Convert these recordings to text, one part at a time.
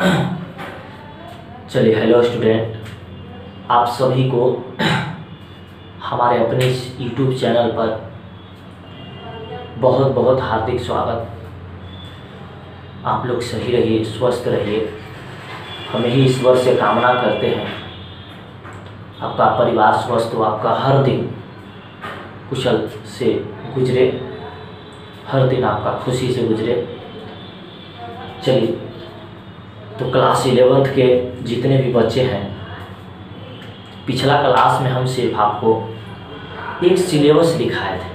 चलिए, hello student, आप सभी को हमारे अपने इस यूट्यूब चैनल पर बहुत बहुत हार्दिक स्वागत। आप लोग सही रहिए, स्वस्थ रहिए, हम यही ईश्वर से कामना करते हैं आपका परिवार स्वस्थ हो, आपका हर दिन कुशल से गुजरे, हर दिन आपका खुशी से गुजरे। चलिए, तो क्लास 11th के जितने भी बच्चे हैं, पिछला क्लास में हम सिर्फ आपको एक सिलेबस दिखाए थे।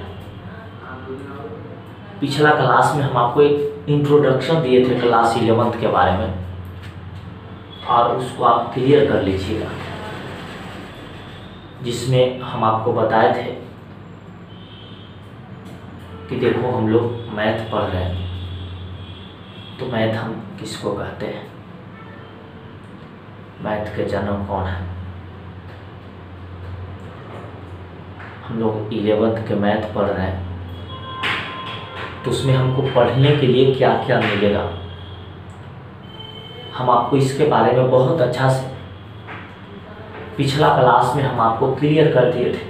पिछला क्लास में हम आपको एक इंट्रोडक्शन दिए थे क्लास 11th के बारे में, और उसको आप क्लियर कर लीजिएगा, जिसमें हम आपको बताए थे कि देखो हम लोग मैथ पढ़ रहे हैं, तो मैथ हम किसको कहते हैं, मैथ के जनक कौन है। हम लोग 11th के मैथ पढ़ रहे हैं, तो उसमें हमको पढ़ने के लिए क्या क्या मिलेगा, हम आपको इसके बारे में बहुत अच्छा से पिछला क्लास में हम आपको क्लियर कर दिए थे।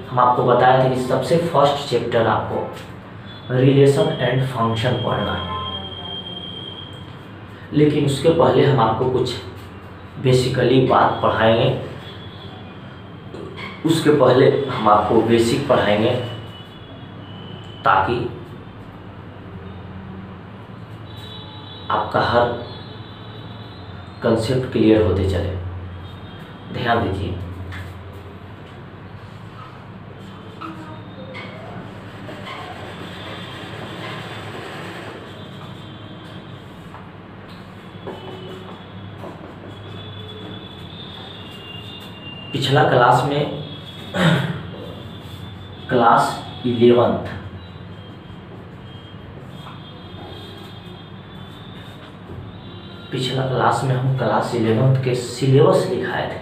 हम आपको बताया था कि सबसे फर्स्ट चैप्टर आपको रिलेशन एंड फंक्शन पढ़ना है, लेकिन उसके पहले हम आपको कुछ बेसिकली बात पढ़ाएंगे। उसके पहले हम आपको बेसिक पढ़ाएंगे ताकि आपका हर कंसेप्ट क्लियर होते चले। ध्यान दीजिए, पिछला क्लास में क्लास 11th पिछला क्लास में हम क्लास 11th के सिलेबस लिखाए थे।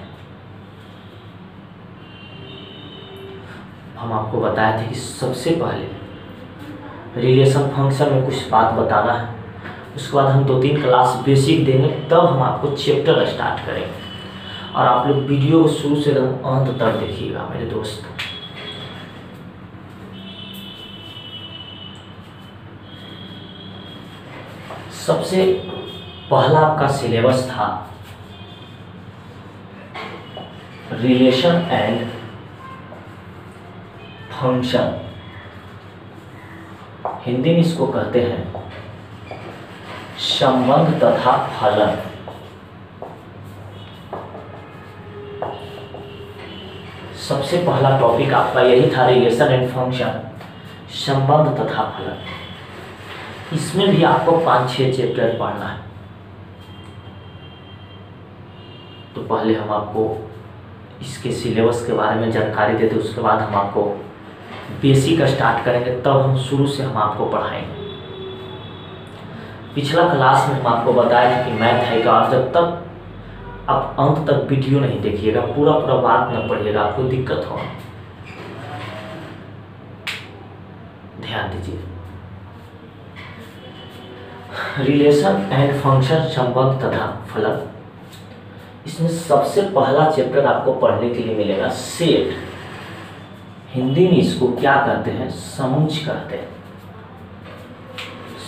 हम आपको बताए थे कि सबसे पहले रिलेशन फंक्शन में कुछ बात बताना है, उसके बाद हम 2-3 क्लास बेसिक देंगे, तब हम आपको चैप्टर स्टार्ट करेंगे। और आप लोग वीडियो को शुरू से अंत तक देखिएगा मेरे दोस्त। सबसे पहला आपका सिलेबस था रिलेशन एंड फंक्शन, हिंदी में इसको कहते हैं संबंध तथा फलन। सबसे पहला टॉपिक आपका यही था, रिलेशन एंड फंक्शन, संबंध तथा फलन। इसमें भी आपको 5-6 चैप्टर पढ़ना है। तो पहले हम आपको इसके सिलेबस के बारे में जानकारी देते, उसके बाद हम आपको बेसिक स्टार्ट करेंगे, तब हम शुरू से हम आपको पढ़ाएंगे। पिछला क्लास में हम आपको बताया था कि मैथ है का, और जब तक आप अंत तक वीडियो नहीं देखिएगा, पूरा बात न पढ़िएगा, आपको दिक्कत होगा। ध्यान दीजिए, रिलेशन एंड फंक्शन, संबंध तथा फलन। इसमें सबसे पहला चैप्टर आपको पढ़ने के लिए मिलेगा सेट। हिंदी में इसको क्या कहते हैं, समुच्चय कहते हैं।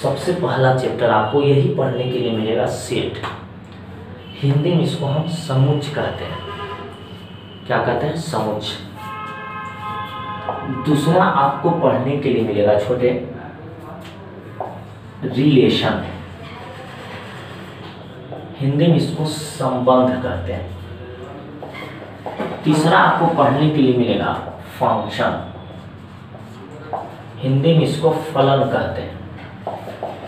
सबसे पहला चैप्टर आपको यही पढ़ने के लिए मिलेगा, सेट। हिंदी में इसको हम समुच्चय कहते हैं। क्या कहते हैं, समुच्चय। दूसरा आपको पढ़ने के लिए मिलेगा छोटे, रिलेशन। हिंदी में इसको संबंध कहते हैं। तीसरा आपको पढ़ने के लिए मिलेगा फंक्शन, हिंदी में इसको फलन कहते हैं।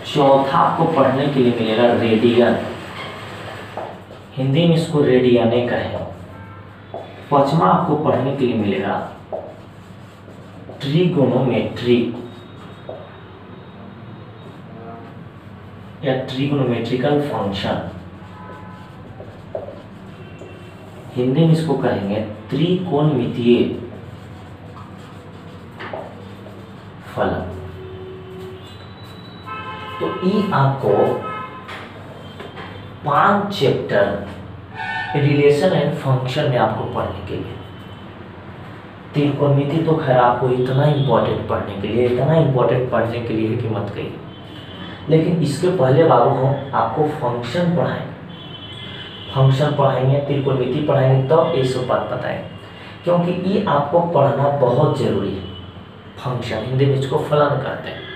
चौथा आपको पढ़ने के लिए मिलेगा रेडियन, हिंदी में इसको रेडियने कहें। पांचवा आपको पढ़ने के लिए मिलेगा ट्रिगोनोमेट्री या ट्रिगोनोमेट्रिकल फंक्शन, हिंदी में इसको कहेंगे त्रिकोणमितीय फलन। तो ये आपको 5 चैप्टर रिलेशन एंड फंक्शन में आपको पढ़ने के लिए। त्रिकोणमिति तो खैर आपको इतना इम्पोर्टेंट पढ़ने के लिए है कि मत कहिए, लेकिन इसके पहले बाबू हम आपको फंक्शन पढ़ाएंगे, त्रिकोणमिति पढ़ाएंगे, तब ये सब बात बताएंगे, क्योंकि ये आपको पढ़ना बहुत जरूरी है। फंक्शन हिंदी में इसको फलन कहते हैं।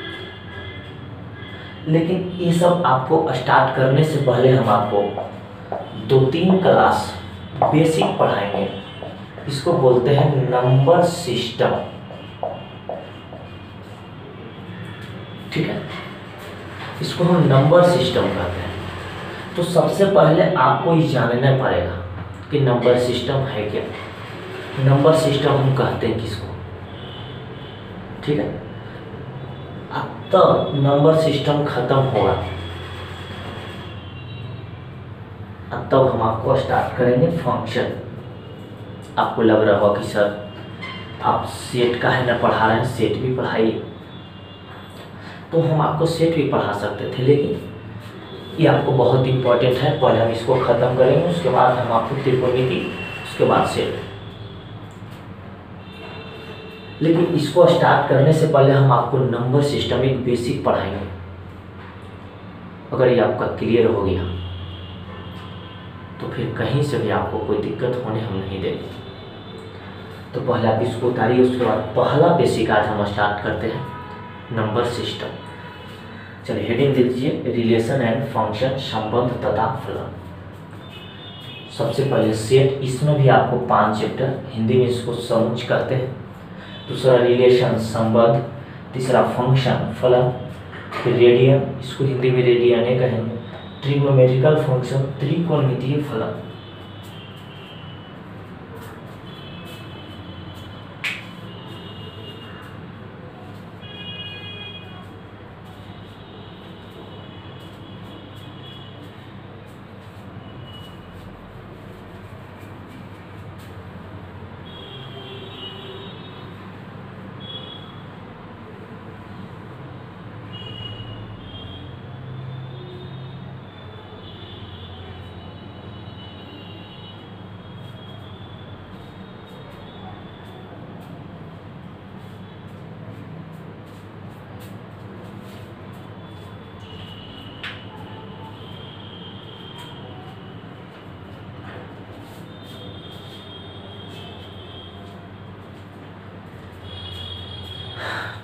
लेकिन ये सब आपको स्टार्ट करने से पहले हम आपको 2-3 क्लास बेसिक पढ़ाएंगे। इसको बोलते हैं नंबर सिस्टम, ठीक है, इसको हम नंबर सिस्टम कहते हैं। तो सबसे पहले आपको ये जानना पड़ेगा कि नंबर सिस्टम है क्या। नंबर सिस्टम हम कहते हैं किसको, ठीक है। अब तब नंबर सिस्टम खत्म होगा, अब तब हम आपको स्टार्ट करेंगे फंक्शन। आपको लग रहा होगा कि सर आप सेट का है ना पढ़ा रहे हैं, सेट भी पढ़ाइए, तो हम आपको सेट भी पढ़ा सकते थे, लेकिन ये आपको बहुत इम्पोर्टेंट है। पहले हम इसको ख़त्म करेंगे, उसके बाद हम आपको त्रिकोणमिति, उसके बाद सेट। लेकिन इसको स्टार्ट करने से पहले हम आपको नंबर सिस्टम एक बेसिक पढ़ाएंगे। अगर ये आपका क्लियर हो गया तो फिर कहीं से भी आपको कोई दिक्कत होने हम नहीं देंगे। तो पहले आप इसको उतारिए, उसके बाद पहला बेसिक आज हम स्टार्ट करते हैं, नंबर सिस्टम। चलिए हेडिंग दे दीजिए, रिलेशन एंड फंक्शन, संबंध तथा फलन। सबसे पहले सेट, इसमें भी आपको 5 चैप्टर, हिंदी में इसको समुच्च कहते हैं। दूसरा रिलेशन संबंध, तीसरा फंक्शन फलन, फिर रेडियन, इसको हिंदी में रेडियन कहेंगे, ट्रिग्नोमेट्रिकल फंक्शन, त्रिकोणमितीय फलन।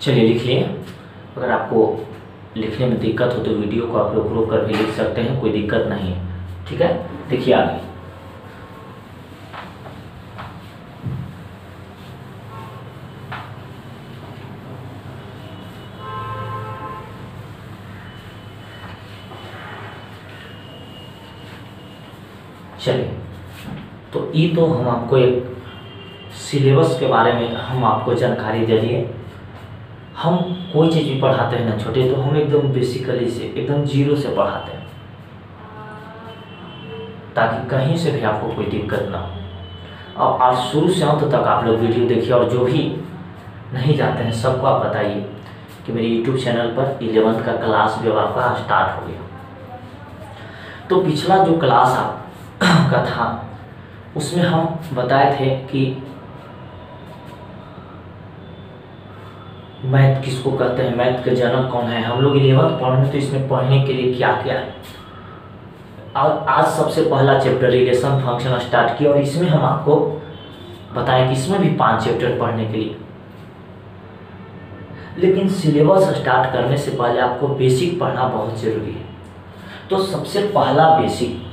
चलिए लिख लिए। अगर आपको लिखने में दिक्कत हो तो वीडियो को आप लोग रोक कर भी लिख सकते हैं, कोई दिक्कत नहीं है, ठीक है। देखिए आगे, चलिए तो ये तो हम आपको एक सिलेबस के बारे में हम आपको जानकारी दे दिए। हम कोई चीज़ भी पढ़ाते हैं ना छोटे, तो हम एकदम बेसिकली से एकदम जीरो से पढ़ाते हैं, ताकि कहीं से भी आपको कोई दिक्कत ना हो। और आज शुरू से अंत तक आप लोग वीडियो देखिए, और जो भी नहीं जानते हैं सबको आप बताइए कि मेरे यूट्यूब चैनल पर 11th का क्लास भी आपका स्टार्ट हो गया। तो पिछला जो क्लास का था उसमें हम बताए थे कि मैथ किसको कहते हैं, मैथ के जनक कौन है। हम लोग 11th पढ़ रहे, तो इसमें पढ़ने के लिए क्या क्या है। और आज सबसे पहला चैप्टर रिलेशन फंक्शन स्टार्ट किया, और इसमें हम आपको बताएं कि इसमें भी 5 चैप्टर पढ़ने के लिए। लेकिन सिलेबस स्टार्ट करने से पहले आपको बेसिक पढ़ना बहुत ज़रूरी है। तो सबसे पहला बेसिक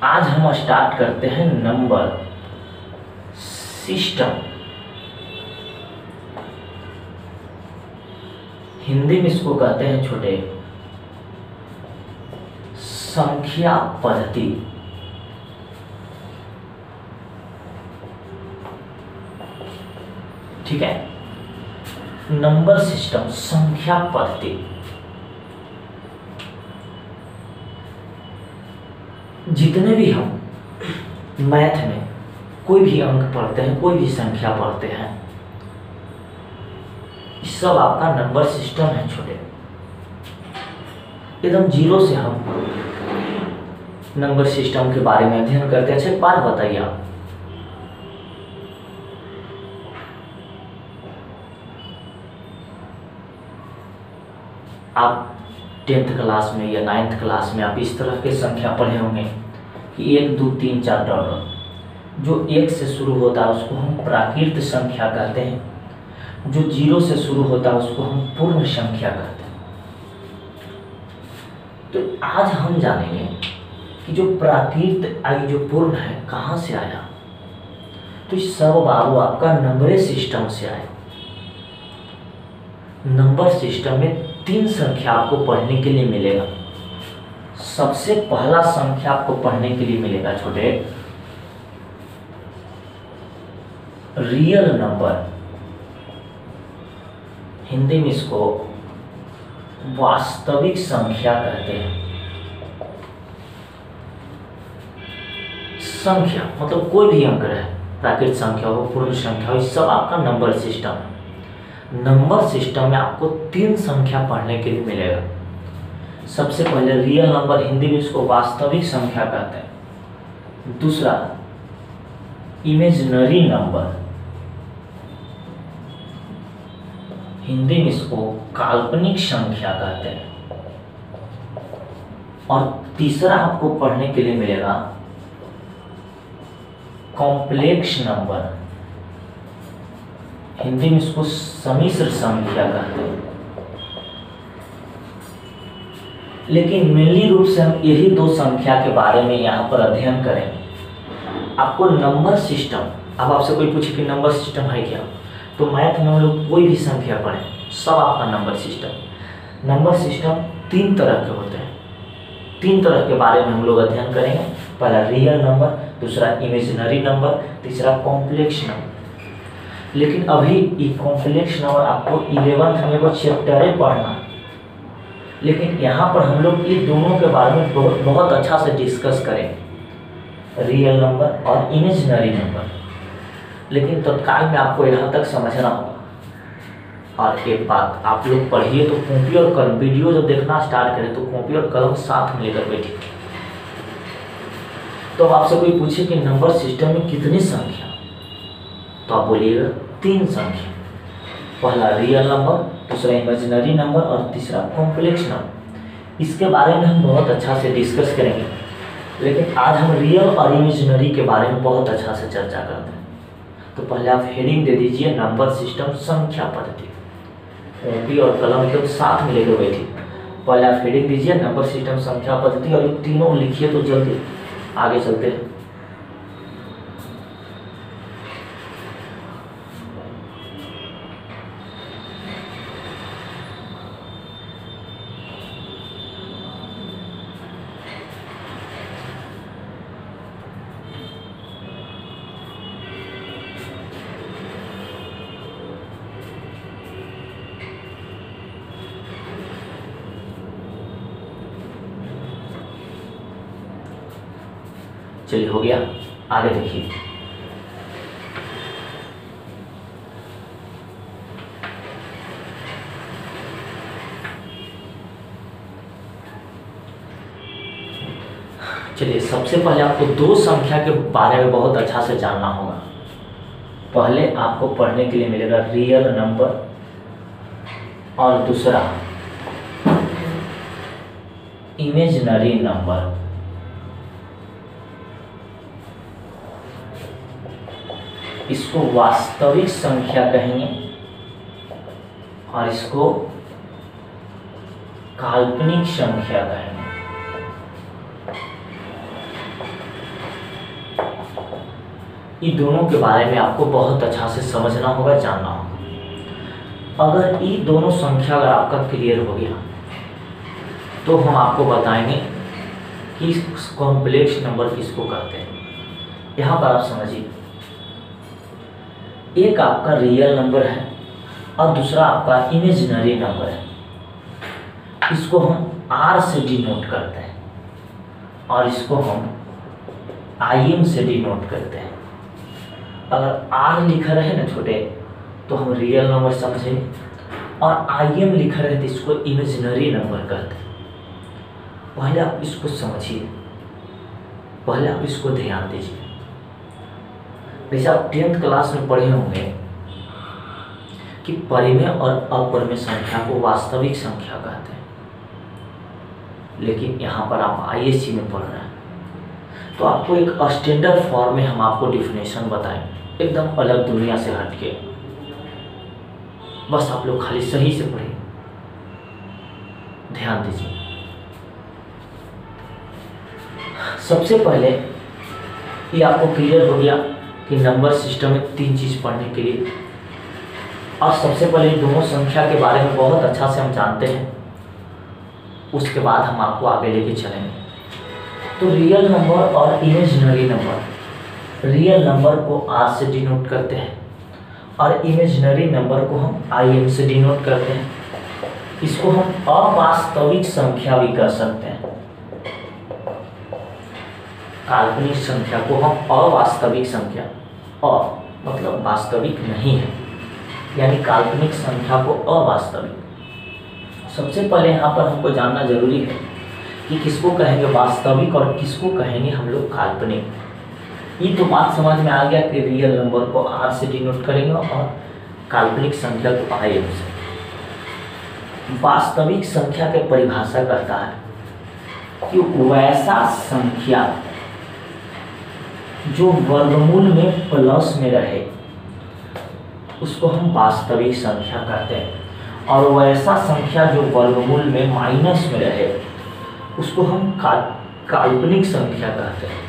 आज हम स्टार्ट करते हैं, नंबर सिस्टम। हिंदी में इसको कहते हैं छोटे संख्या पद्धति। ठीक है, नंबर सिस्टम, संख्या पद्धति। जितने भी हम मैथ में कोई भी अंक पढ़ते हैं, कोई भी संख्या पढ़ते हैं, सब आपका नंबर सिस्टम है छोटे। एकदम जीरो से हम नंबर सिस्टम के बारे में अध्ययन करते हैं। अच्छा एक बात बताइए, आप 10th क्लास में या 9th क्लास में आप इस तरह के संख्या पढ़े होंगे कि 1 2 3 4 डॉलर। जो 1 से शुरू होता है उसको हम प्राकृत संख्या कहते हैं, जो 0 से शुरू होता है उसको हम पूर्ण संख्या कहते हैं। तो आज हम जानेंगे कि जो प्राकृत आई जो पूर्ण है कहाँ से आया। तो इस सब बाबू आपका नंबर सिस्टम से आया। नंबर सिस्टम में 3 संख्या आपको पढ़ने के लिए मिलेगा। सबसे पहला संख्या आपको पढ़ने के लिए मिलेगा छोटे, रियल नंबर। हिंदी में इसको वास्तविक संख्या कहते हैं। संख्या मतलब कोई भी अंक है, प्राकृत संख्या हो, पूर्ण संख्या हो, ये सब आपका नंबर सिस्टम है। नंबर सिस्टम में आपको 3 संख्या पढ़ने के लिए मिलेगा। सबसे पहले रियल नंबर, हिंदी में इसको वास्तविक संख्या कहते हैं। दूसरा इमेजिनरी नंबर, हिंदी में इसको काल्पनिक संख्या कहते हैं। और तीसरा आपको पढ़ने के लिए मिलेगा कॉम्प्लेक्स नंबर, हिंदी में इसको सम्मिश्र संख्या कहते हैं। लेकिन मेनली रूप से हम यही 2 संख्या के बारे में यहाँ पर अध्ययन करेंगे। आपको नंबर सिस्टम, अब आपसे कोई पूछे कि नंबर सिस्टम है क्या, तो मैथ में हम लोग कोई भी संख्या पढ़ें, सब आपका नंबर सिस्टम। नंबर सिस्टम 3 तरह के होते हैं। 3 तरह के बारे में हम लोग अध्ययन करेंगे। पहला रियल नंबर, दूसरा इमेजिनरी नंबर, तीसरा कॉम्प्लेक्स नंबर। लेकिन अभी ये कॉम्प्लेक्स नंबर आपको 11th में वो चैप्टर है पढ़ना, लेकिन यहाँ पर हम लोग ये दोनों के बारे में बहुत अच्छा से डिस्कस करेंगे, रियल नंबर और इमेजिनरी नंबर। लेकिन तत्काल में आपको यहाँ तक समझना होगा। और एक बात, आप लोग पढ़िए तो कॉपी और कलम, वीडियो जब देखना स्टार्ट करें तो कॉपी और कलम साथ में लेकर बैठिए। तो अब आपसे कोई पूछे कि नंबर सिस्टम में कितनी संख्या, तो आप बोलिएगा 3 संख्या। पहला रियल नंबर, दूसरा इमेजिनरी नंबर और तीसरा कॉम्प्लेक्स नंबर। इसके बारे में हम बहुत अच्छा से डिस्कस करेंगे, लेकिन आज हम रियल और इमेजिनरी के बारे में बहुत अच्छा से चर्चा करते हैं। तो पहले आप हेडिंग दे दीजिए नंबर सिस्टम संख्या पद्धति, कॉपी और कलम एकदम साथ में लेकर बैठिए। पहले आप हेडिंग दीजिए नंबर सिस्टम संख्या पद्धति, और ये तीनों लिखिए तो जल्दी आगे चलते हैं। चलिए हो गया, आगे देखिए। चलिए सबसे पहले आपको 2 संख्या के बारे में बहुत अच्छा से जानना होगा। पहले आपको पढ़ने के लिए मिलेगा रियल नंबर और दूसरा इमेजिनरी नंबर। इसको वास्तविक संख्या कहेंगे और इसको काल्पनिक संख्या कहेंगे। ये दोनों के बारे में आपको बहुत अच्छा से समझना होगा, जानना होगा। अगर ये दोनों संख्या अगर आपका क्लियर हो गया तो हम आपको बताएंगे कि कॉम्प्लेक्स नंबर किसको कहते हैं। यहाँ पर आप समझिए, एक आपका रियल नंबर है और दूसरा आपका इमेजिनरी नंबर है। इसको हम आर से डिनोट करते हैं और इसको हम IM से डिनोट करते हैं। अगर आर लिखा रहे ना छोटे तो हम रियल नंबर समझेंगे, और IM लिखा रहे तो इसको इमेजिनरी नंबर कहते हैं। पहले आप इसको समझिए, पहले आप इसको ध्यान दीजिए। जैसे आप 10th क्लास में पढ़े होंगे कि परिमेय और अपरिमेय संख्या को वास्तविक संख्या कहते हैं, लेकिन यहाँ पर आप ISC में पढ़ रहे हैं तो आपको एक स्टैंडर्ड फॉर्म में हम आपको डिफिनेशन बताएं, एकदम अलग दुनिया से हटके। बस आप लोग खाली सही से पढ़िए, ध्यान दीजिए। सबसे पहले ये आपको क्लियर हो गया कि नंबर सिस्टम में 3 चीज़ पढ़ने के लिए, और सबसे पहले दोनों संख्या के बारे में बहुत अच्छा से हम जानते हैं, उसके बाद हम आपको आगे लेके चलेंगे। तो रियल नंबर और इमेजिनरी नंबर, रियल नंबर को R से डिनोट करते हैं और इमेजिनरी नंबर को हम IM से डिनोट करते हैं। इसको हम अवास्तविक संख्या भी कह सकते हैं। काल्पनिक संख्या को हम अवास्तविक संख्या, मतलब वास्तविक नहीं है, यानी काल्पनिक संख्या को अवास्तविक। सबसे पहले यहाँ पर हमको जानना जरूरी है कि किसको कहेंगे वास्तविक और किसको कहेंगे हम लोग काल्पनिक। ये तो बात समझ में आ गया कि रियल नंबर को R से डिनोट करेंगे और काल्पनिक संख्या को IM से। वास्तविक संख्या की परिभाषा करता है कि वैसा संख्या जो वर्गमूल में प्लस में रहे उसको हम वास्तविक संख्या कहते हैं, और वैसा संख्या जो वर्गमूल में माइनस में रहे उसको हम काल्पनिक संख्या कहते हैं।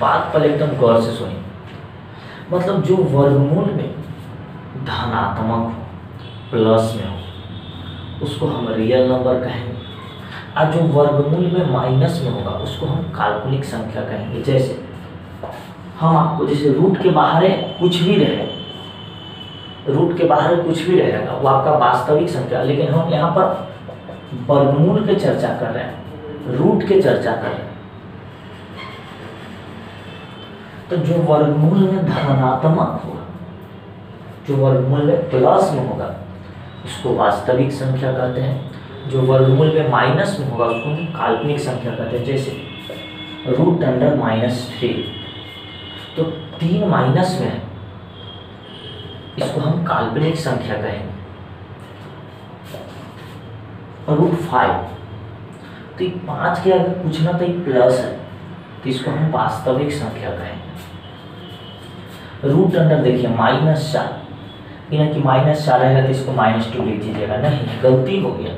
बात पर एकदम गौर से सुनिए, मतलब जो वर्गमूल में धनात्मक हो, प्लस में हो, उसको हम रियल नंबर कहेंगे, और जो वर्गमूल में माइनस में होगा उसको हम काल्पनिक संख्या कहेंगे। जैसे हम आपको, जैसे रूट के बाहर कुछ भी रहे, रूट के बाहर कुछ भी रहेगा वो आपका वास्तविक संख्या, लेकिन हम यहाँ पर वर्गमूल के चर्चा कर रहे हैं, रूट के चर्चा कर रहे हैं। तो जो वर्गमूल में धनात्मक होगा, जो वर्गमूल में प्लस में होगा उसको वास्तविक संख्या कहते हैं, जो वर्गमूल में माइनस में होगा उसको हम काल्पनिक संख्या कहते हैं। जैसे रूट अंडर -3, तो 3 माइनस में है, इसको हम काल्पनिक संख्या कहेंगे। रूट 5, तो 5 के अगर पूछना तो ये प्लस है, तो इसको हम वास्तविक संख्या कहेंगे। रूट अंडर देखिए -4, यानी कि -4 रहेगा तो इसको -2 लिख दीजिएगा, नहीं गलती हो गया,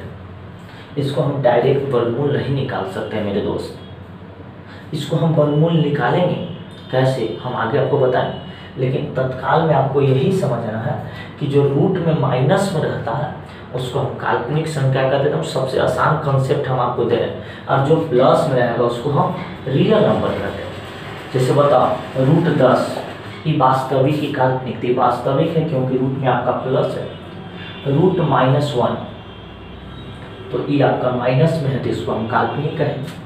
इसको हम डायरेक्ट वर्गमूल नहीं निकाल सकते मेरे दोस्त। इसको हम वर्गमूल निकालेंगे कैसे, हम आगे आपको बताएं, लेकिन तत्काल में आपको यही समझना है कि जो रूट में माइनस में रहता है उसको हम काल्पनिक संख्या कहते हैं। सबसे आसान कंसेप्ट हम आपको दे रहे हैं, और जो प्लस में रहेगा उसको हम रियल नंबर कहते हैं। जैसे बताओ रूट 10, ये वास्तविक की काल्पनिक थी, वास्तविक है क्योंकि रूट में आपका प्लस है। रूट -1, तो ये आपका माइनस में है तो इसको हम काल्पनिक कहेंगे।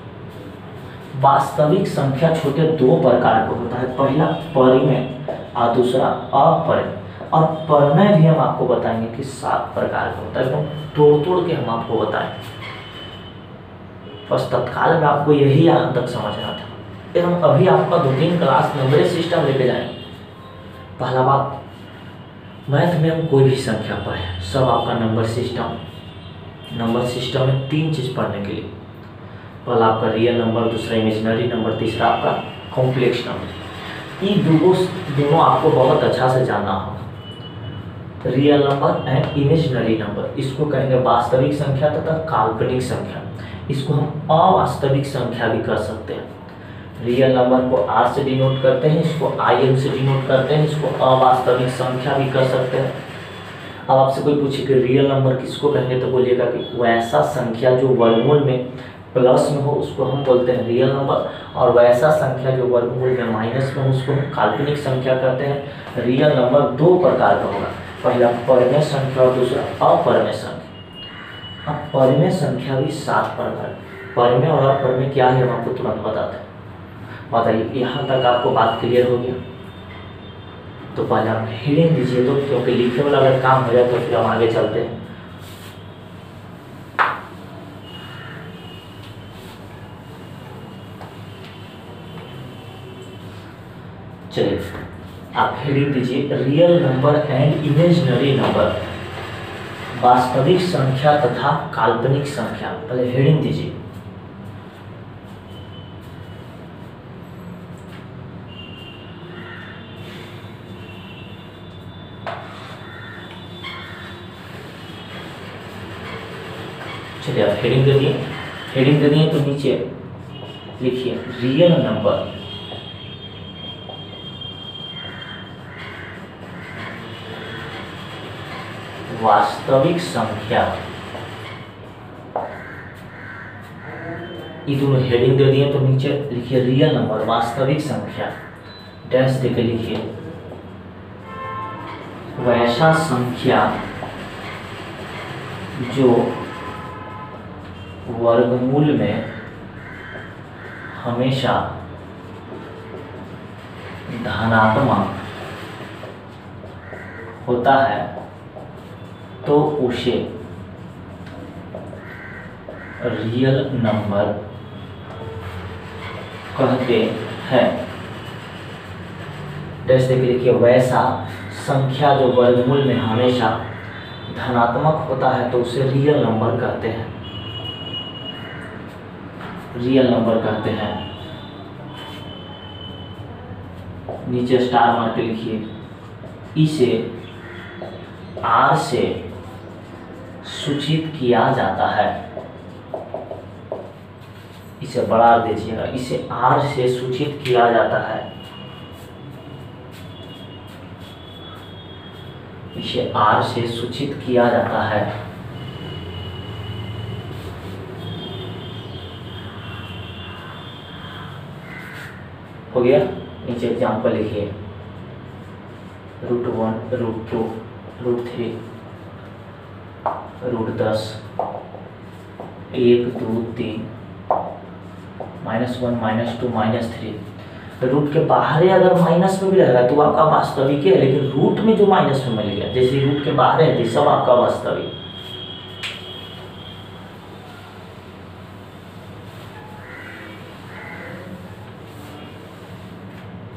वास्तविक संख्या छोटे 2 प्रकार का होता है, पहला परिमेय और दूसरा अपरिमेय, और परिमेय भी हम आपको बताएंगे कि 7 प्रकार का होता है, तो तोड़ के हम आपको बताएं। बस तत्काल में आपको यही यहाँ तक समझना था। फिर हम अभी आपका 2-3 क्लास नंबरिंग सिस्टम लेके जाएंगे। पहला बात, मैथ में हम कोई भी संख्या पढ़े, सब आपका नंबर सिस्टम में 3 चीज़ पढ़ने के लिए, पहला आपका रियल नंबर, दूसरा इमेजिनरी नंबर, तीसरा आपका कॉम्प्लेक्स नंबर। ये दोनों आपको बहुत अच्छा से जानना होगा। Real number and imaginary number, इसको कहेंगे वास्तविक संख्या तथा काल्पनिक संख्या। इसको हम अवास्तविक संख्या भी कर सकते हैं। रियल नंबर को R से डिनोट करते हैं, इसको IM से डिनोट करते हैं, इसको अवास्तविक संख्या भी कर सकते हैं। अब आपसे कोई पूछे कि रियल नंबर किसको कहेंगे, तो बोलिएगा कि वैसा संख्या जो वर्गमूल में प्लस में हो उसको हम बोलते हैं रियल नंबर, और वैसा संख्या जो वर्गमूल में माइनस में हो उसको हम काल्पनिक संख्या कहते हैं। रियल नंबर 2 प्रकार का होगा, पहला परिमेय संख्या और दूसरा अपरिमेय संख्या। अब परिमेय संख्या भी 7 प्रकार, परिमेय और अपरिमेय क्या है हम आपको तुरंत बताते हैं। बताइए, यहाँ तक आपको बात क्लियर हो गया? तो पहले आप हेडिंग दीजिए, तो क्योंकि लिखे वाला अगर काम हो जाए तो फिर हम आगे चलते हैं। चलिए आप हेडिंग दीजिए real number and imaginary number, वास्तविक संख्या तथा काल्पनिक संख्या। पहले हेडिंग दीजिए। चलिए आप हेडिंग दे दिए। हेडिंग दे दिए तो नीचे लिखिए रियल नंबर, वास्तविक संख्या। ये दोनों हेडिंग दे दिए तो नीचे लिखिए रियल नंबर, वास्तविक संख्या, डैश देके लिखिए वैसा संख्या जो वर्गमूल में हमेशा धनात्मक होता है तो उसे रियल नंबर कहते हैं। डैश देके लिखिए वैसा संख्या जो वर्गमूल में हमेशा धनात्मक होता है तो उसे रियल नंबर कहते हैं, रियल नंबर कहते हैं। नीचे स्टार मार के लिखिए इसे आर से सूचित किया जाता है। इसे बढ़ा दीजिएगा, इसे आर से सूचित किया जाता है, इसे आर से सूचित किया जाता है। हो गया। नीचे एग्जाम्पल लिखिए √1, √2, √3, √10, 1, 2, 3, -1, -2, -3। रूट के बाहर अगर माइनस में भी रहेगा तो आपका वास्तविक है, लेकिन रूट में जो माइनस में मिल गया, जैसे रूट के बाहर है तो सब आपका वास्तविक।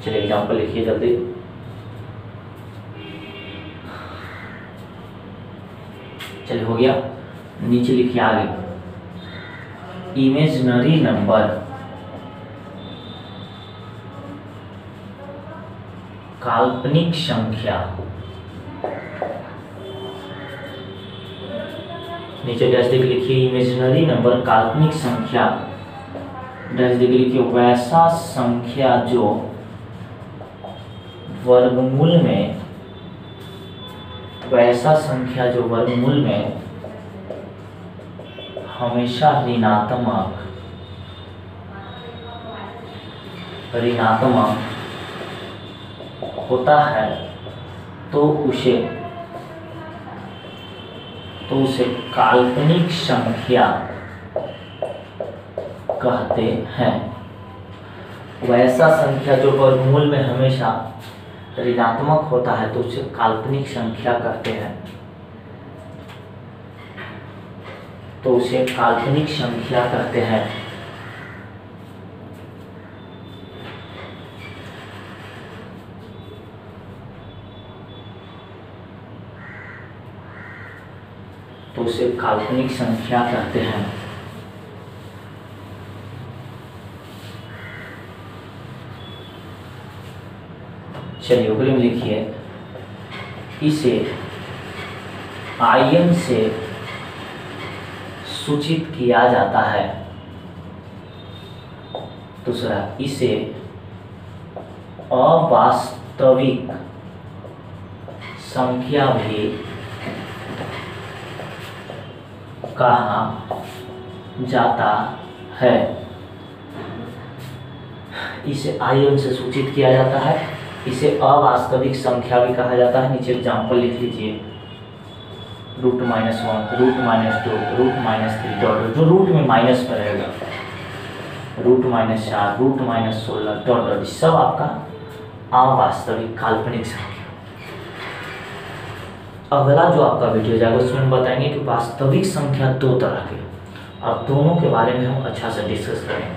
चलिए एग्जाम्पल लिखिए जल्दी। चलिए हो गया। नीचे लिखिए आगे इमेजिनरी नंबर, काल्पनिक संख्या। नीचे डैश देके लिखिए इमेजिनरी नंबर, काल्पनिक संख्या, डैश देके लिखिए वैसा संख्या जो वर्गमूल में, वैसा संख्या जो वर्गमूल में हमेशा ऋणात्मक होता है तो उसे काल्पनिक संख्या कहते हैं। वैसा संख्या जो वर्गमूल में हमेशा ऋणात्मक होता है तो उसे काल्पनिक संख्या कहते हैं, तो उसे काल्पनिक संख्या कहते हैं। तो उसे काल्पनिक संख्या कहते हैं। चलिए ऊपरी में लिखिए इसे आयन से सूचित किया जाता है। दूसरा, इसे अवास्तविक संख्या भी कहा जाता है। इसे आयन से सूचित किया जाता है, इसे अवास्तविक संख्या भी कहा जाता है। नीचे एग्जाम्पल लिख लीजिए √-1, √-2, √-3 डॉट, जो रूट में माइनस पर रहेगा, √-4, √-16 डॉट, सब आपका अवास्तविक काल्पनिक संख्या। अगला जो आपका वीडियो जाएगा उसमें हम बताएंगे कि वास्तविक संख्या दो तरह के, अब दोनों के बारे में हम अच्छा से डिस्कस करेंगे।